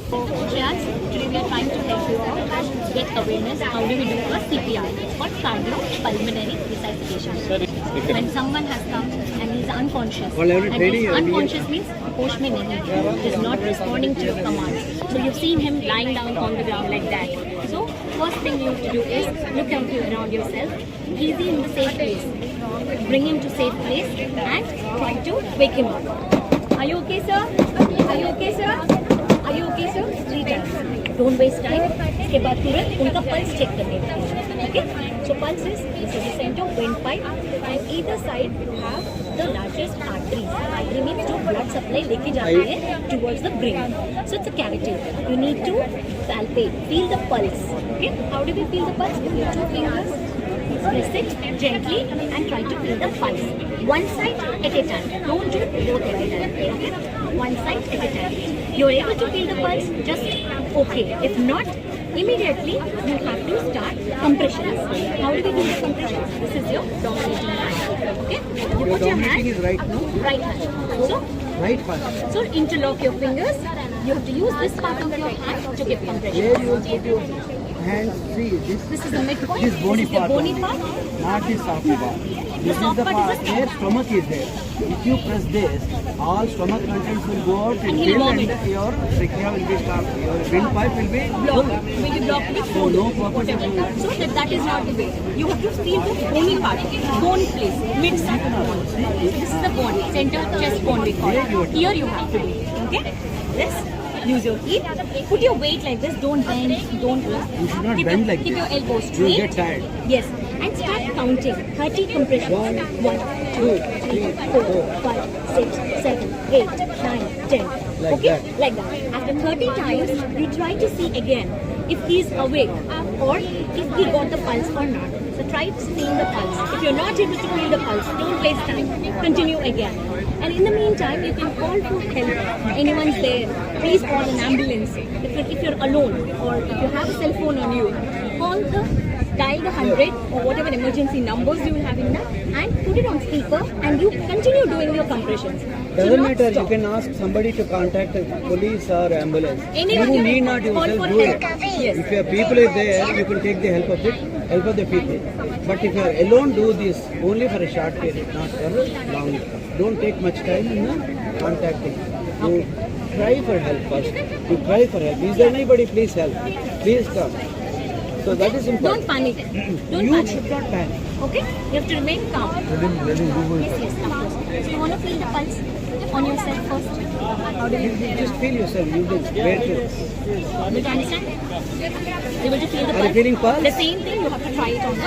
Today we are trying to help you out and get awareness. How do we do a CPR? It's called Cardiopulmonary resuscitation. When someone has come and he is unconscious, and this unconscious means hosh mein nahi hai, is not responding to your commands. So you've seen him lying down on the ground like that. So first thing you have to do is look around yourself, easy in the safe place. Bring him to safe place and try to wake him up. Are you okay, sir? Are you okay, sir? Are you okay, sir? 3 times. Don't waste time. इसके बाद तुरंत उनका pulse check करने का. Okay? So pulse is this is the center windpipe, and either side you have the largest arteries. Artery means जो blood supply लेके जाते हैं towards the brain. So it's a cavity. You need to palpate, feel the pulse. Okay? How do we feel the pulse? With your 2 fingers. Press it gently and try to feel the pulse. One side at a time. Don't do both at a time. Okay? One side at a time. You're able to feel the pulse, just okay. If not, immediately you have to start compressions. How do we do the compressions? This is your dominating hand. Okay? You put your hand. Is right now? Right hand. So right hand. So interlock your fingers. You have to use this part of your hand to give compression. Where you put your hands, see this is the midpoint. This bony part. Bony part. Not this soft part. This is the part where stomach is there. If you press this, all stomach contents will go out and fill, and your trachea will be stopped. Your windpipe will be blocked. Will be blocked with food. No purpose. So that is not the way. You have to feel the bony part, bone place, mid-sac bone. This is the bone, center chest bone we call it. Here you have to do it. Okay? This. Use your feet. Put your weight like this. Don't bend. Don't. You should not bend like this. Keep your elbows straight. You will get tired. Yes. And start counting. 30 compressions. 1, 2, 3, 4, 5, 6, 7, 8, 9, 10. Like okay? that. Like that. After 30 times, you try to see again if he is awake or if he got the pulse or not. So try seeing the pulse. If you're not able to feel the pulse, don't waste time. Continue again. And in the meantime, you can call for help. Anyone's there, please call an ambulance. If you're alone or if you have a cell phone on you, dial the 100 or whatever emergency numbers you will have in that, and put it on speaker, and you continue doing your compressions. Doesn't matter, you can ask somebody to contact the police or ambulance. Anyone you need not yourself do it. Yes. If your people is there, you can take the help of the people. But if you are alone, do this only for a short period, not for long. Don't take much time in contacting. You try for help first. You try for help. Is there anybody? Please help. Please come. So that is important. Don't panic. Don't you panic. should not panic. Okay? You have to remain calm. Yes, yes, of course. So you want to feel the pulse on yourself first. How do you Just feel yourself. You do. Where to? Did you understand? Able to feel the Are pulse? you feeling pulse? The same thing, you have to try it on the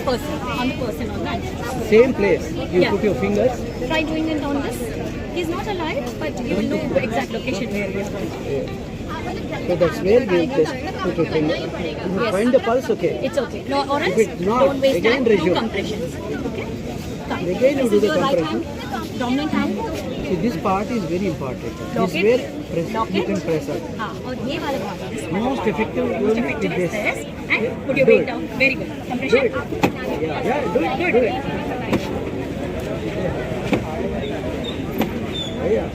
person. On the person, on that. Same place. You Yeah. put your fingers. Try doing it on this. He's not alive, but you will know the exact location where he is going. So that's where you just put your finger. If you find the pulse, okay. It's okay. No, or else, If it's not, don't waste again time. Do resume. compressions. Okay? Come. Again you This do is the your right compression. hand, dominant hand. See, this part is very important. Lock This it. where press, Lock you it. can press up. और ये वाला part है. This Most effective Most only effective with is this. this. And put your Do weight it. down. Very good. Do Compression. it. Yeah, do it. Do it. Yeah.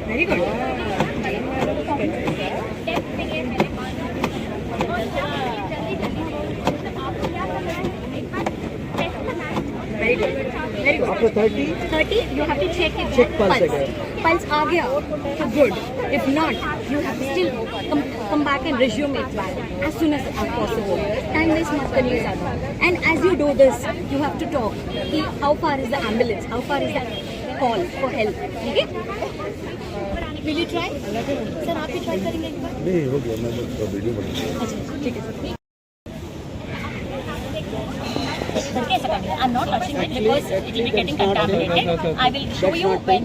Very good. Very good. Very good. After 30, 30, you have to check it. Check pulse again. Pulse आ गया, so good. If not, you have to still come back and resume it back as soon as possible. Time waste मत करिए ज़्यादा. And as you do this, you have to talk. कि how far is the ambulance? How far is the call for help? Okay? Will you try? Sir, आप भी try करेंगे एक बार? नहीं हो गया, मैं वीडियो बना. अच्छा, ठीक है. I'm not touching it because it will be getting contaminated. I will show you when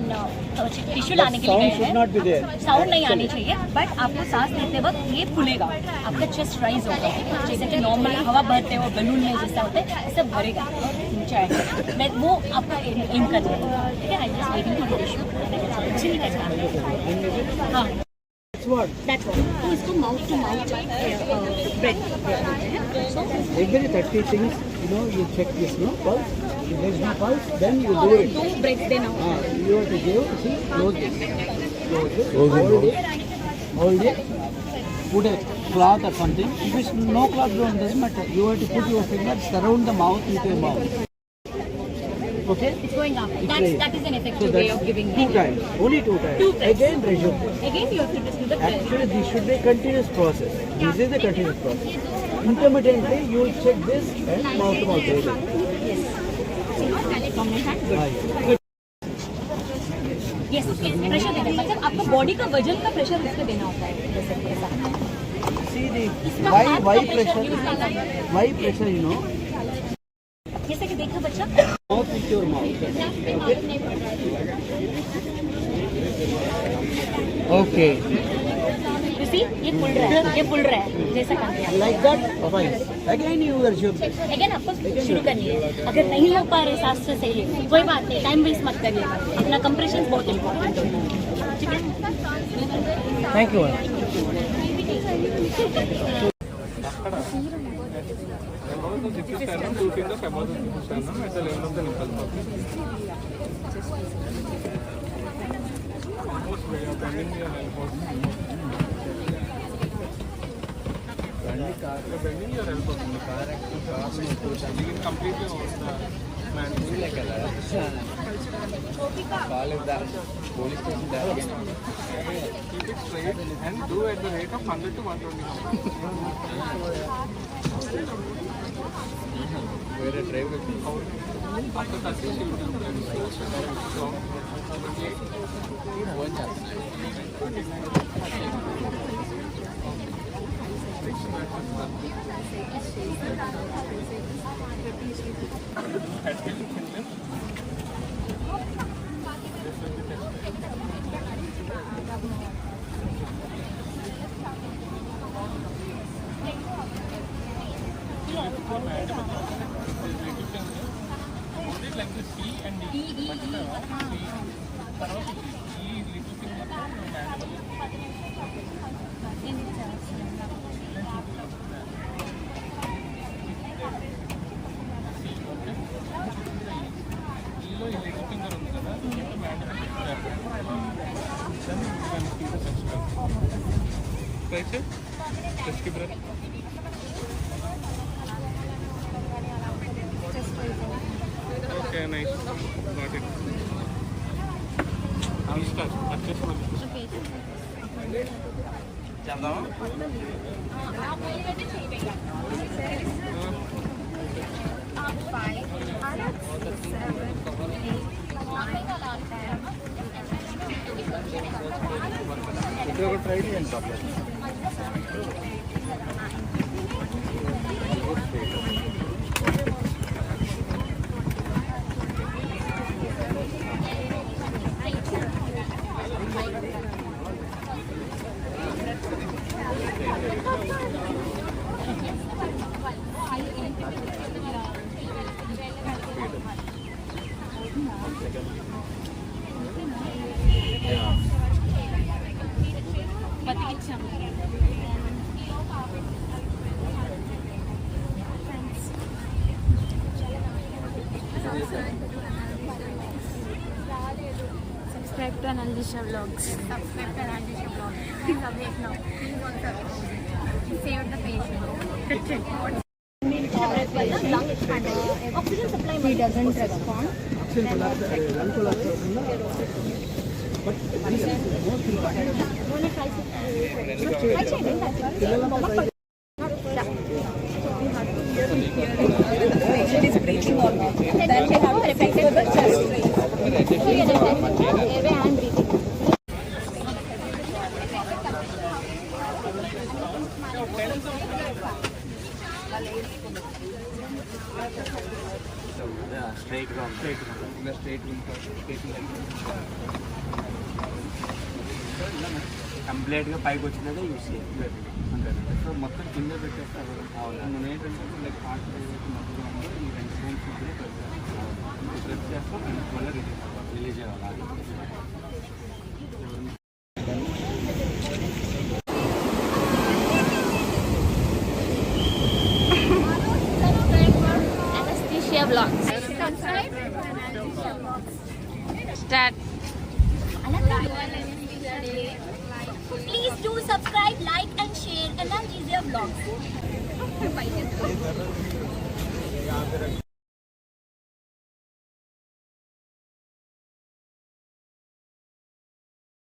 tissue लाने के लिए गए हैं. साउंड नहीं आनी चाहिए, बट आपको सांस लेते वक्त ये फूलेगा, आपका चेस्ट राइज होगा, जैसे कि नॉर्मल हवा भरते हो बलून में जैसा होता है, ऐसा भरेगा नीचे आएगा. मैं वो आपका एम कर दूँगा. ठीक है? I just waiting for tissue. हाँ, that's what. तो इसको माउथ टू माउथ ब्रेथ बोलते हैं. So every 30 things, you check this, pulse. If there is no pulse, then you do it. Two breaths then out. You have to give, see, close this. hold it, put a cloth or something. If it's no cloth, doesn't matter. You have to put your fingers surround the mouth with your mouth. Okay? It's going up. Right. That is an effective way of giving two it. times, only two times. Again, resume. Again, you have to do the prayer. Actually, this should be a continuous process. This is a continuous process. Intermittently, you will check this and mouth to mouth. Yes. From my hand. Yes, pressure देना है मतलब आपको body का वजन का pressure इसमें देना होता है जैसे कि ऐसा See the why pressure, you know. जैसे कि देखो बच्चा Mouth with your mouth. Okay. You see, ये फुल रहा है जैसा काम किया Like that, fine. Again you resume. Again आपको शुरू करनी है अगर नहीं हो पा रहे सांस से सही है कोई बात नहीं टाइम वेस्ट मत करिए अपना कंप्रेशन बहुत इम्पोर्टेंट है ठीक है Thank you. Bending your elbow from the car you can completely hold the man. Call it that police station there. Keep it straight and do at the rate of 100 to 120. Where a drive will be out. After touching you like the C and D. Pressure, just keep breath. Okay, nice. Got it. I'll start. Adjust for this. Okay. Subscribe to Anesthesia vlogs. Subscribe to Anesthesia vlogs. Please awake now. Please also save the patient. Oxygen supply he doesn't respond. But this is most important. Patient is breathing or not. Then we have to affect the chest. Airway and breathing. Straight round. In the straight room. Complete గా పైకి వచ్చినదే use చేయాలి so మొత్తం కింద పెట్టేస్తారు మనం ఏంటంటే like heart మొత్తం ఈ రెండు ఫోన్స్ ప్రెస్ చేస్తాం మళ్ళీ రిలీజ్ చేయాలి Anesthesia vlogs. Start. vlogs.